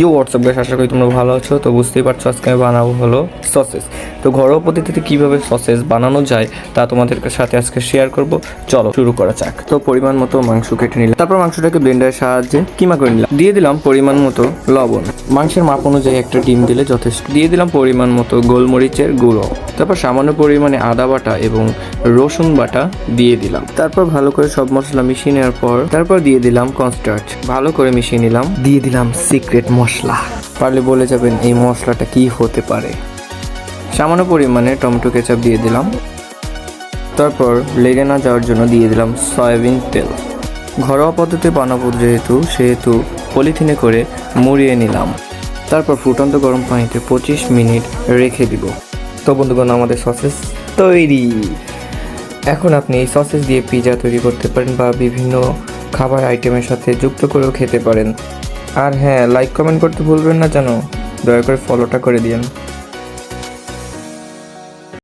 WhatsApp guys, আশা করি তোমরা ভালো আছো। তো বুঝতেই পারছো আজকে আমি বানাবো হলো সসেস। তো ঘরোয়া পদ্ধতিতে কিভাবে সসেস বানানো যায় তা তোমাদের সাথে আজকে শেয়ার করব। চলো শুরু করা যাক। তো পরিমাণ মতো মাংস কেটে নিলাম, তারপর মাংসটাকে ব্লেন্ডারের সাহায্যে কিমা করে নিলাম। দিয়ে দিলাম পরিমাণ মতো লবণ, মাংসের মাপ অনুযায়ী একটা ডিম দিলে যথেষ্ট। দিয়ে দিলাম পরিমাণ মতো গোলমরিচের গুঁড়ো, তারপর সামান্য পরিমাণে আদা বাটা এবং রসুন বাটা দিয়ে দিলাম। তারপর ভালো করে সব মশলা মিশিয়ে নেওয়ার পর তারপর দিয়ে দিলাম কর্নস্টার্চ, ভালো করে মিশিয়ে নিলাম। দিয়ে দিলাম সিক্রেট মশলা, পারলে বলে যাবেন এই মশলাটা কি হতে পারে। সামান্য পরিমাণে টমেটো কেচাপ দিয়ে দিলাম, তারপর লেগে না যাওয়ার জন্য দিয়ে দিলাম সয়াবিন তেল। ঘরোয়া পদ্ধতিতে বানাবো সেহেতু পলিথিনে করে মুড়িয়ে নিলাম। তারপর ফুটন্ত গরম পানিতে 25 মিনিট রেখে দিব। তো বন্ধুগণ, আমাদের সসেস তৈরি। এখন আপনি এই সসেস দিয়ে পিৎজা তৈরি করতে পারেন বা বিভিন্ন খাবার আইটেমের সাথে যুক্ত করেও খেতে পারেন। আর হ্যাঁ, লাইক কমেন্ট করতে ভুলবেন না যেন। দয়া করে ফলোটা করে দিন।